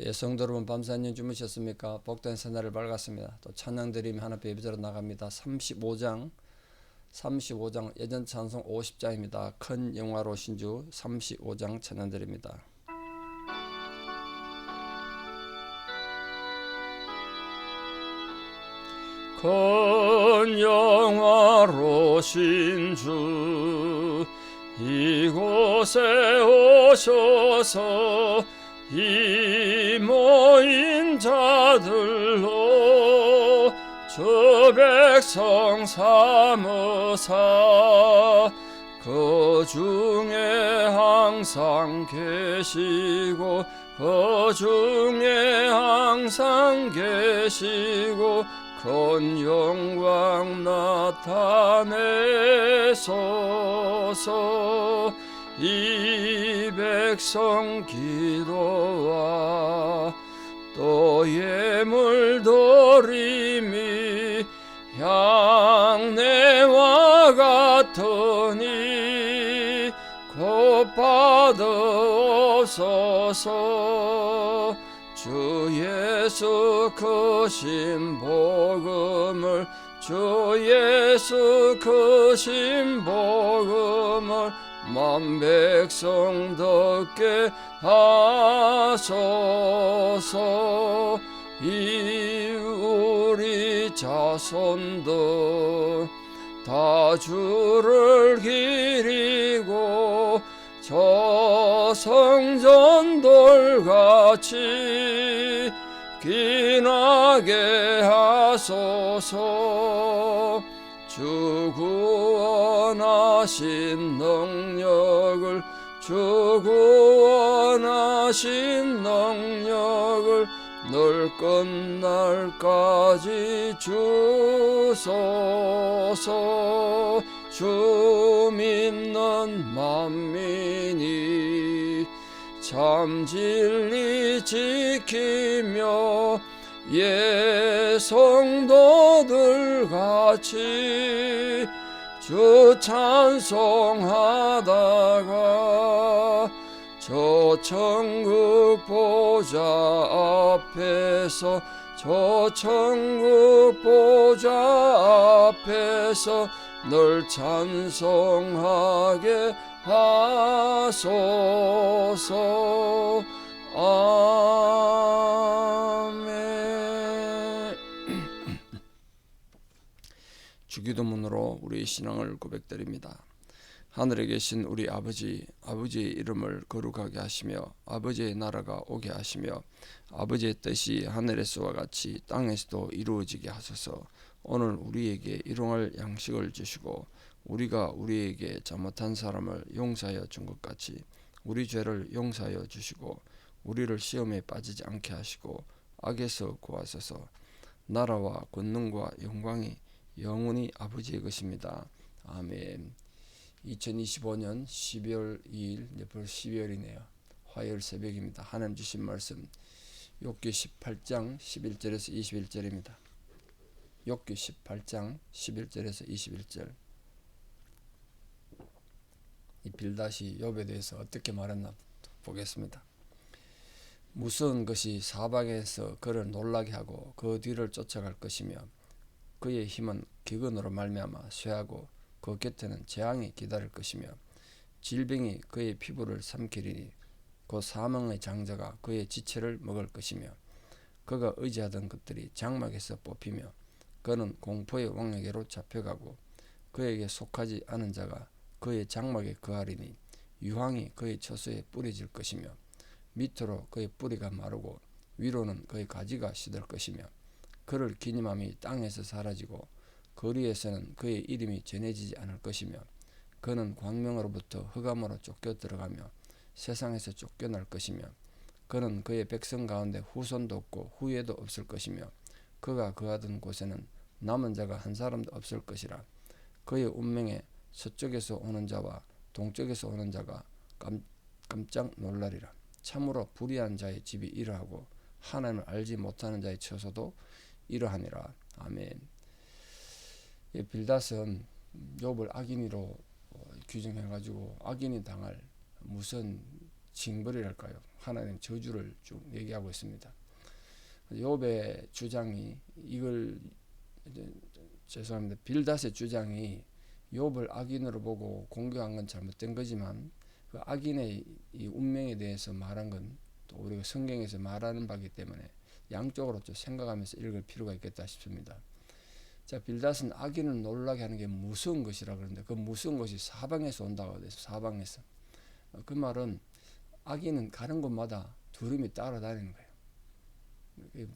예, 성도 여러분 밤새 안녕 주무셨습니까? 복된 새날을 밝았습니다. 또 찬양 드리며 하나님 예배자로 나갑니다. 35장 예전 찬송 50장입니다. 큰 영화로 신주 35장 찬양 드립니다. 큰 영화로 신주 이곳에 오셔서 이 모인 자들로 주 백성 삼으사 그 중에 항상 계시고 그 중에 항상 계시고 큰 영광 나타내소서. 이 백성 기도와 또 예물 드림이 향내와 같으니 곧 받으옵소서. 주 예수 크신 복음을 주 예수 크신 복음을 만 백성 듣게 하소서. 이 우리 자손들 다 주를 기리고 저 성전들 같이 기나게 하소서. 주 구원하신 능력을 주 구원하신 능력을 늘 끝날까지 주소서. 주 믿는 만민이 참 진리 지키며 예 성도들 같이 주 찬송하다가 저 천국 보좌 앞에서 저 천국 보좌 앞에서 늘 찬송하게 하소서. 아멘. 주기도문으로 우리 신앙을 고백드립니다. 하늘에 계신 우리 아버지, 아버지의 이름을 거룩하게 하시며 아버지의 나라가 오게 하시며 아버지의 뜻이 하늘에서와 같이 땅에서도 이루어지게 하소서. 오늘 우리에게 일용할 양식을 주시고 우리가 우리에게 잘못한 사람을 용서하여 준 것 같이 우리 죄를 용서하여 주시고 우리를 시험에 빠지지 않게 하시고 악에서 구하소서. 나라와 권능과 영광이 영원히 아버지의 것입니다. 아멘. 2025년 12월 2일, 벌써 12월이네요. 화요일 새벽입니다. 하나님 주신 말씀 욥기 18장 11절에서 21절입니다. 욥기 18장 11절에서 21절. 이 빌닷이 욥에 대해서 어떻게 말했나 보겠습니다. 무서운 것이 사방에서 그를 놀라게 하고 그 뒤를 쫓아갈 것이며 그의 힘은 기근으로 말미암아 쇠하고 그 곁에는 재앙이 기다릴 것이며 질병이 그의 피부를 삼키리니 그 사망의 장자가 그의 지체를 먹을 것이며 그가 의지하던 것들이 장막에서 뽑히며 그는 공포의 왕에게로 잡혀가고 그에게 속하지 않은 자가 그의 장막에 거하리니 유황이 그의 처소에 뿌려질 것이며 밑으로 그의 뿌리가 마르고 위로는 그의 가지가 시들 것이며 그를 기념함이 땅에서 사라지고 거리에서는 그의 이름이 전해지지 않을 것이며 그는 광명으로부터 흑암으로 쫓겨 들어가며 세상에서 쫓겨날 것이며 그는 그의 백성 가운데 후손도 없고 후예도 없을 것이며 그가 거하던 곳에는 남은 자가 한 사람도 없을 것이라. 그의 운명에 서쪽에서 오는 자와 동쪽에서 오는 자가 깜짝 놀라리라. 참으로 불의한 자의 집이 이러하고 하나님을 알지 못하는 자의 처소도 이러하니라. 아멘. 빌닷은 욥을 악인으로 규정해가지고 악인이 당할 무슨 징벌이랄까요? 하나님 저주를 쭉 얘기하고 있습니다. 욥의 주장이 이걸 죄송합니다. 빌닷의 주장이 욥을 악인으로 보고 공격한 건 잘못된 거지만 그 악인의 이 운명에 대해서 말한 건 또 우리가 성경에서 말하는 바이기 때문에 양쪽으로 좀 생각하면서 읽을 필요가 있겠다 싶습니다. 자, 빌닷은 악인을 놀라게 하는 게 무서운 것이라 그러는데 그 무서운 것이 사방에서 온다고 해서 사방에서 그 말은 악인은 가는 곳마다 두려움이 따라다니는 거예요.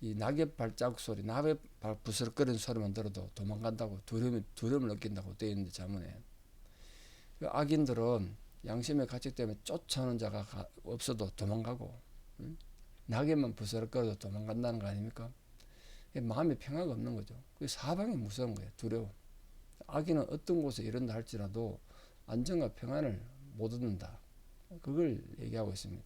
이 낙엽 발자국 소리, 낙엽 부스럭거리는 소리만 들어도 도망간다고 두려움을 느낀다고 되어 있는데 자문에 그 악인들은 양심의 가책 때문에 쫓아오는 자가 없어도 도망가고 낙엽만 부스럭거려도 도망간다는 거 아닙니까? 마음의 평화가 없는 거죠. 그 사방이 무서운 거예요. 두려워. 악인은 어떤 곳에 이런다 할지라도 안정과 평안을 못 얻는다. 그걸 얘기하고 있습니다.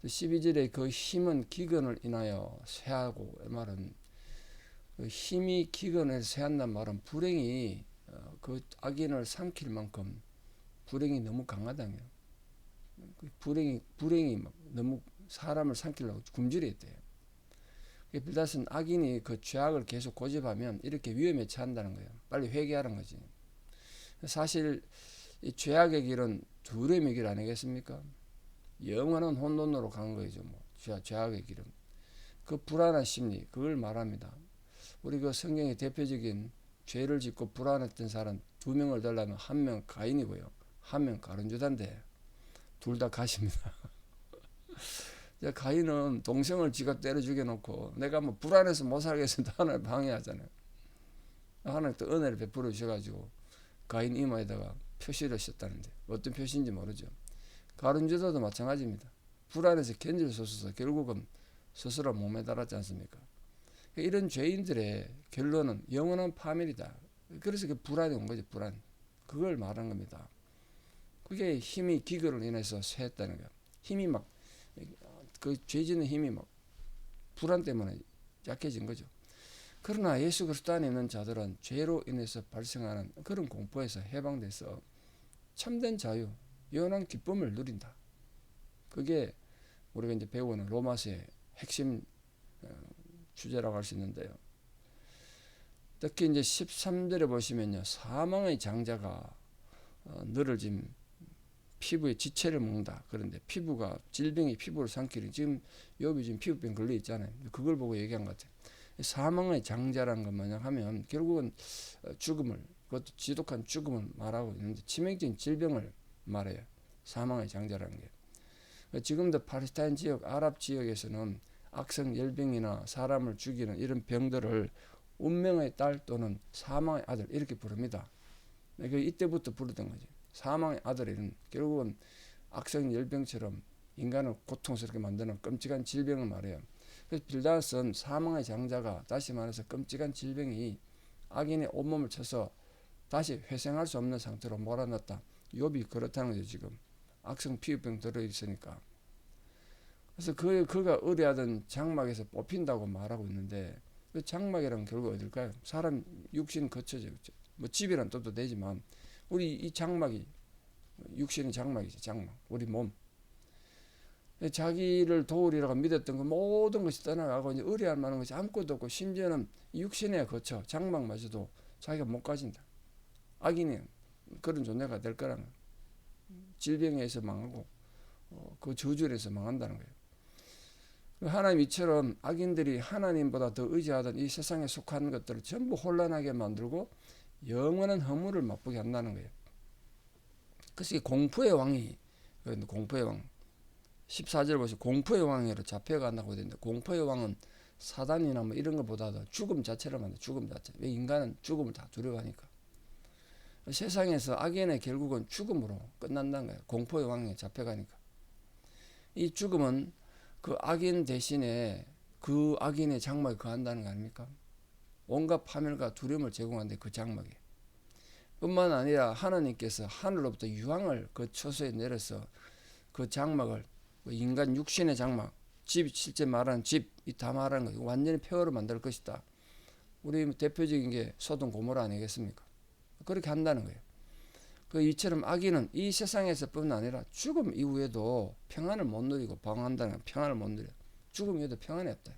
12절에 그 힘은 기근을 인하여 쇠하고, 이 말은 그 힘이 기근을 쇠한다는 말은 불행이 그 악인을 삼킬 만큼 불행이 너무 강하다며. 그 불행이 막 너무 사람을 삼키려고 굶주려 있대요. 빌닷은 악인이 그 죄악을 계속 고집하면 이렇게 위험에 처한다는 거예요. 빨리 회개하는 거지. 사실 이 죄악의 길은 두려움의 길 아니겠습니까? 영원한 혼돈으로 가는 거죠. 뭐 죄악의 길은 그 불안한 심리 그걸 말합니다. 우리 그 성경의 대표적인 죄를 짓고 불안했던 사람 두 명을 들라면 한 명 가인이고요, 한 명 가룟유다인데 둘 다 가십니다. 가인은 동생을 지가 때려 죽여놓고 내가 뭐 불안해서 못 살겠어 하나님 방해하잖아요. 하나님 또 은혜를 베풀어 주셔가지고 가인 이마에다가 표시를 썼다는데 어떤 표시인지 모르죠. 가룟유다도 마찬가지입니다. 불안해서 견딜 수 없어서 결국은 스스로 몸에 달았지 않습니까? 이런 죄인들의 결론은 영원한 파멸이다. 그래서 그 불안이 온 거죠. 불안. 그걸 말하는 겁니다. 그게 힘이 기근을 인해서 쇠했다는 거예요. 힘이 막 그 죄짓는 힘이 막 불안 때문에 약해진 거죠. 그러나 예수 그리스도 안에 있는 자들은 죄로 인해서 발생하는 그런 공포에서 해방돼서 참된 자유, 영원한 기쁨을 누린다. 그게 우리가 이제 배우는 로마서의 핵심 주제라고 할 수 있는데요. 특히 이제 13절에 보시면요, 사망의 장자가 너를 지금 피부에 지체를 먹는다. 그런데 피부가 질병이 피부를 삼키는 지금 욥이 지금 피부병 걸려 있잖아요. 그걸 보고 얘기한 것 같아요. 사망의 장자라는 것만 하면 결국은 죽음을, 그것도 지독한 죽음을 말하고 있는데 치명적인 질병을 말해요. 사망의 장자라는 게. 지금도 팔레스타인 지역, 아랍 지역에서는 악성 열병이나 사람을 죽이는 이런 병들을 운명의 딸 또는 사망의 아들 이렇게 부릅니다. 이때부터 부르던 거지. 사망의 아들은 결국은 악성 열병처럼 인간을 고통스럽게 만드는 끔찍한 질병을 말해요. 그래서 빌닷은 사망의 장자가, 다시 말해서 끔찍한 질병이 악인의 온몸을 쳐서 다시 회생할 수 없는 상태로 몰아넣었다. 욥이 그렇다는 거죠. 지금 악성 피부병 들어있으니까. 그래서 그가 의뢰하던 장막에서 뽑힌다고 말하고 있는데 그 장막이란 결국 어딜까요? 사람 육신 거쳐져. 뭐 집이란 뜻도 되지만 우리 이 장막이 육신의 장막이죠. 장막. 우리 몸. 자기를 도우리라고 믿었던 그 모든 것이 떠나가고 이제 의뢰할 만한 것이 아무것도 없고 심지어는 육신에 거쳐 장막마저도 자기가 못 가진다. 악인이 그런 존재가 될 거라는 거예요. 질병에 의해서 망하고 그 저주에 서 망한다는 거예요. 하나님 이처럼 악인들이 하나님보다 더 의지하던 이 세상에 속한 것들을 전부 혼란하게 만들고 영원한 허물을 맛보게 한다는 거예요. 그래서 공포의 왕이, 공포의 왕 14절 보시면 공포의 왕으로 잡혀간다고 되는데 공포의 왕은 사단이나 뭐 이런 것보다도 죽음 자체를 만든다. 죽음 자체. 왜 인간은 죽음을 다 두려워하니까. 세상에서 악인의 결국은 죽음으로 끝난다는 거예요. 공포의 왕에 잡혀가니까. 이 죽음은 그 악인 대신에 그 악인의 장막에 거한다는 거 아닙니까? 온갖 파멸과 두려움을 제공하는데 그 장막에. 뿐만 아니라 하나님께서 하늘로부터 유황을 그 처소에 내려서 그 장막을 인간 육신의 장막, 집, 실제 말하는 집, 이 다 말하는 거예요. 완전히 폐허로 만들 것이다. 우리 대표적인 게 소돔 고모라 아니겠습니까? 그렇게 한다는 거예요. 이처럼 악인은 이 세상에서뿐 아니라 죽음 이후에도 평안을 못 누리고 방황한다는 평안을 못 누려. 죽음 이후에도 평안이 없다.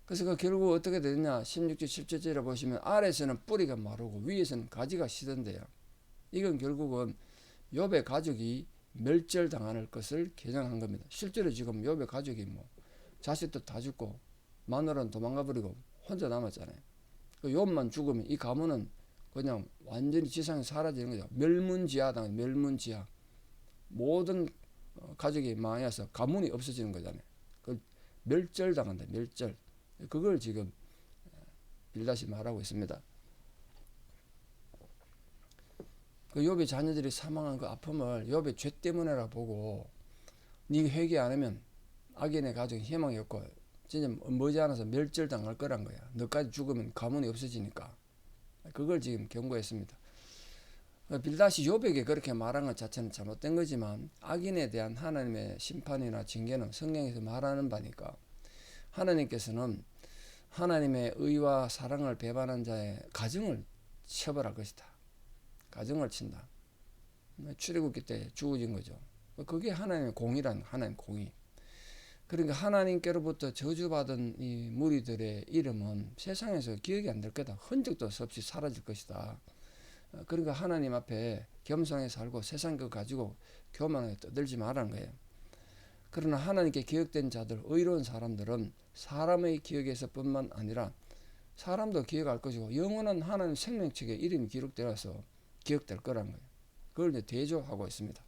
그래서 결국 어떻게 되느냐? 16절 17절에 보시면 아래에서는 뿌리가 마르고 위에서는 가지가 시든데요. 이건 결국은 욥의 가족이 멸절당할 것을 개정한 겁니다. 실제로 지금 욥의 가족이 자식도 다 죽고 마누라는 도망가 버리고 혼자 남았잖아요. 욥만 죽으면 이 가문은 그냥 완전히 지상에 사라지는 거죠. 멸문지하당, 멸문지하. 모든 가족이 망해서 가문이 없어지는 거잖아요. 멸절당한다, 멸절. 그걸 지금 빌닷이 말하고 있습니다. 욥의 자녀들이 사망한 그 아픔을 욥의 죄 때문이라 보고 네가 회개 안 하면 악인의 가족이 희망이 없고 진짜 머지않아서 멸절당할 거란 거야. 너까지 죽으면 가문이 없어지니까. 그걸 지금 경고했습니다. 빌닷이 욥에게 그렇게 말한 것 자체는 잘못된 거지만 악인에 대한 하나님의 심판이나 징계는 성경에서 말하는 바니까 하나님께서는 하나님의 의와 사랑을 배반한 자의 가정을 처벌할 것이다. 가정을 친다. 출애굽기 때 주어진 거죠. 그게 하나님의 공의란 하나님 공의. 그러니까 하나님께로부터 저주받은 이 무리들의 이름은 세상에서 기억이 안 될 거다. 흔적도 없이 사라질 것이다. 그러니까 하나님 앞에 겸손하게 살고 세상 거 가지고 교만하게 떠들지 말라는 거예요. 그러나 하나님께 기억된 자들, 의로운 사람들은 사람의 기억에서 뿐만 아니라 사람도 기억할 것이고 영원한 하나님 생명책에 이름이 기록되어서 기억될 거라는 거예요. 그걸 이제 대조하고 있습니다.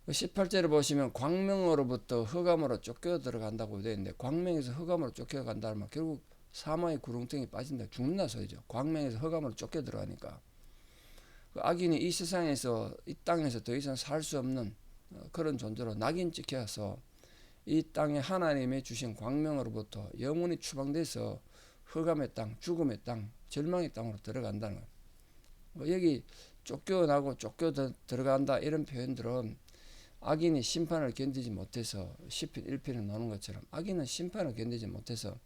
18절을 보시면 광명으로부터 흑암으로 쫓겨 들어간다고 되어 있는데 광명에서 흑암으로 쫓겨 간다면 결국 사망의 구렁텅이 빠진다. 죽는다 소리죠. 광명에서 흑암으로 쫓겨 들어가니까. 악인이 이 세상에서 이 땅에서 더 이상 살 수 없는 그런 존재로 낙인 찍혀서 이 땅에 하나님의 주신 광명으로부터 영원히 추방돼서 흑암의 땅, 죽음의 땅, 절망의 땅으로 들어간다는 거예요. 여기 쫓겨나고 들어간다 이런 표현들은 악인이 심판을 견디지 못해서 10편 1편에 나오는 것처럼 악인은 심판을 견디지 못해서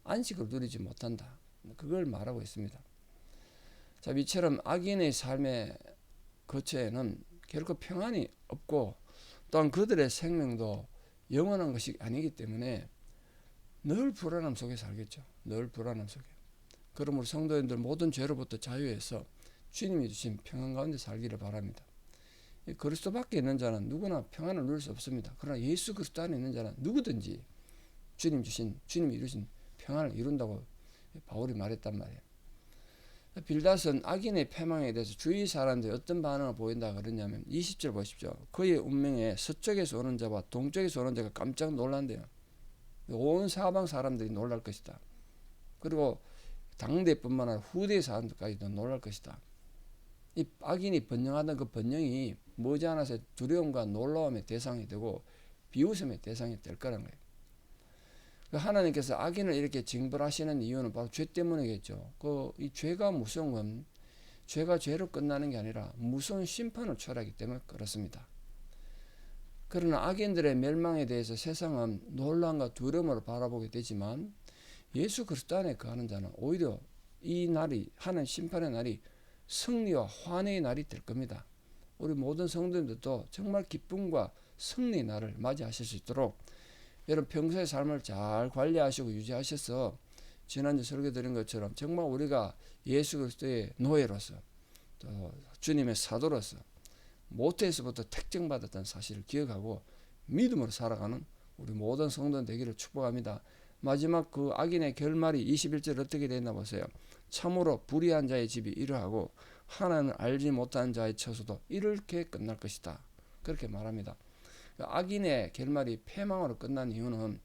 안식을 누리지 못한다. 그걸 말하고 있습니다. 자, 이처럼 악인의 삶의 거처에는 결코 평안이 없고 또한 그들의 생명도 영원한 것이 아니기 때문에 늘 불안함 속에 살겠죠. 늘 불안함 속에. 그러므로 성도님들 모든 죄로부터 자유해서 주님이 주신 평안 가운데 살기를 바랍니다. 그리스도 밖에 있는 자는 누구나 평안을 누릴 수 없습니다. 그러나 예수 그리스도 안에 있는 자는 누구든지 주님이 이루신 평안을 이룬다고 바울이 말했단 말이에요. 빌닷은 악인의 패망에 대해서 주위 사람들이 어떤 반응을 보인다 그러냐면 20절 보십시오. 그의 운명에 서쪽에서 오는 자와 동쪽에서 오는 자가 깜짝 놀란대요. 온 사방 사람들이 놀랄 것이다. 그리고 당대뿐만 아니라 후대 사람들까지도 놀랄 것이다. 이 악인이 번영하던 그 번영이 머지않아서 두려움과 놀라움의 대상이 되고 비웃음의 대상이 될 거란 거예요. 하나님께서 악인을 이렇게 징벌하시는 이유는 바로 죄 때문이겠죠. 이 죄가 무서운 건 죄가 죄로 끝나는 게 아니라 무서운 심판을 초래하기 때문에 그렇습니다. 그러나 악인들의 멸망에 대해서 세상은 놀람과 두려움으로 바라보게 되지만 예수 그리스도 안에 거하는 자는 오히려 이 날이 하나님 심판의 날이 승리와 환희의 날이 될 겁니다. 우리 모든 성도님들도 정말 기쁨과 승리의 날을 맞이하실 수 있도록 여러분 평소의 삶을 잘 관리하시고 유지하셔서 지난주 설교 드린 것처럼 정말 우리가 예수 그리스도의 노예로서 또 주님의 사도로서 모태에서부터 택정받았다는 사실을 기억하고 믿음으로 살아가는 우리 모든 성도들 되기를 축복합니다. 마지막 그 악인의 결말이 21절 어떻게 되나 보세요. 참으로 불의한 자의 집이 이러하고 하나님을 알지 못하는 자의 처소도 이렇게 끝날 것이다. 그렇게 말합니다. 악인의 결말이 패망으로 끝난 이유는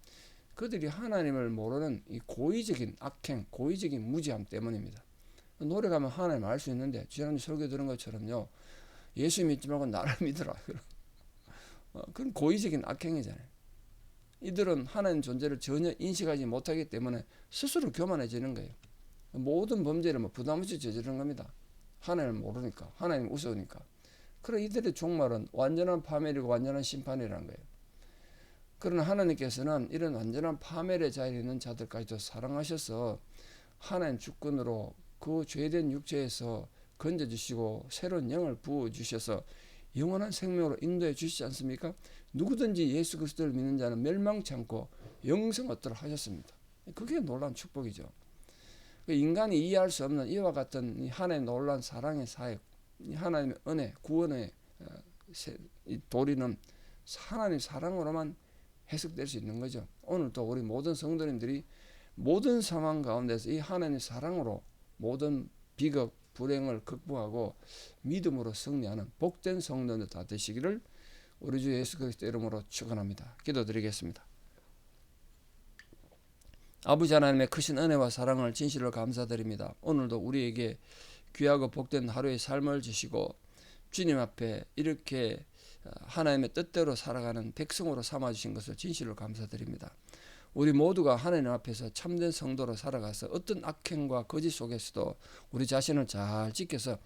그들이 하나님을 모르는 이 고의적인 악행, 고의적인 무지함 때문입니다. 노래 가면 하나님 알 수 있는데 지난주 설교 들은 것처럼요. 예수 믿지 말고 나를 믿으라. 그건 고의적인 악행이잖아요. 이들은 하나님 존재를 전혀 인식하지 못하기 때문에 스스로 교만해지는 거예요. 모든 범죄를 부담없이 저지르는 겁니다. 하나님을 모르니까, 하나님을 우스우니까. 그러나 이들의 종말은 완전한 파멸이고 완전한 심판이라는 거예요. 그러나 하나님께서는 이런 완전한 파멸의 자리에 있는 자들까지도 사랑하셔서 하나님 주권으로 그 죄된 육체에서 건져주시고 새로운 영을 부어주셔서 영원한 생명으로 인도해 주시지 않습니까? 누구든지 예수 그리스도를 믿는 자는 멸망치 않고 영생 얻도록 하셨습니다. 그게 놀라운 축복이죠. 인간이 이해할 수 없는 이와 같은 이 하나님의 놀라운 사랑의 사역, 이 하나님의 은혜, 구원의 이 도리는 하나님의 사랑으로만 해석될 수 있는 거죠. 오늘도 우리 모든 성도님들이 모든 상황 가운데서 이 하나님의 사랑으로 모든 비극, 불행을 극복하고 믿음으로 승리하는 복된 성도들 다 되시기를 우리 주 예수 그리스도 이름으로 축원합니다. 기도드리겠습니다. 아버지 하나님의 크신 은혜와 사랑을 진실로 감사드립니다. 오늘도 우리에게 귀하고 복된 하루의 삶을 주시고 주님 앞에 이렇게 하나님의 뜻대로 살아가는 백성으로 삼아주신 것을 진실로 감사드립니다. 우리 모두가 하나님 앞에서 참된 성도로 살아가서 어떤 악행과 거짓 속에서도 우리 자신을 잘 지켜서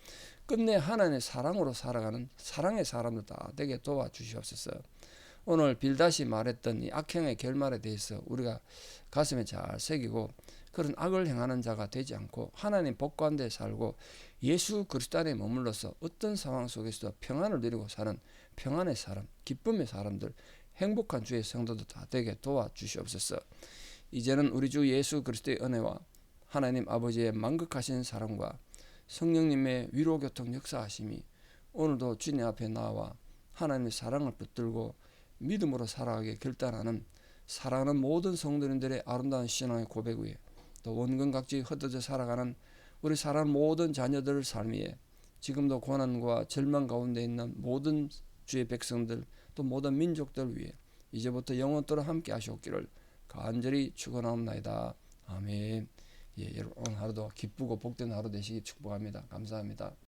끝내 하나님의 사랑으로 살아가는 사랑의 사람들 다 되게 도와주시옵소서. 오늘 빌닷이 말했던 이 악행의 결말에 대해서 우리가 가슴에 잘 새기고 그런 악을 행하는 자가 되지 않고 하나님 복 가운데 살고 예수 그리스도 안에 머물러서 어떤 상황 속에서도 평안을 누리고 사는 평안의 사람, 기쁨의 사람들, 행복한 주의 성도들 다 되게 도와주시옵소서. 이제는 우리 주 예수 그리스도의 은혜와 하나님 아버지의 만극하신 사랑과 성령님의 위로교통 역사하심이 오늘도 주님 앞에 나와 하나님의 사랑을 붙들고 믿음으로 살아가게 결단하는 사랑하는 모든 성도님들의 아름다운 신앙의 고백 위에 또 원근각지 흩어져 살아가는 우리 사랑하는 모든 자녀들 삶 위에 지금도 고난과 절망 가운데 있는 모든 주의 백성들 또 모든 민족들 위해 이제부터 영원토록 함께 하시옵기를 간절히 축원하옵나이다. 아멘. 예, 여러분 오늘 하루도 기쁘고 복된 하루 되시기 축복합니다. 감사합니다.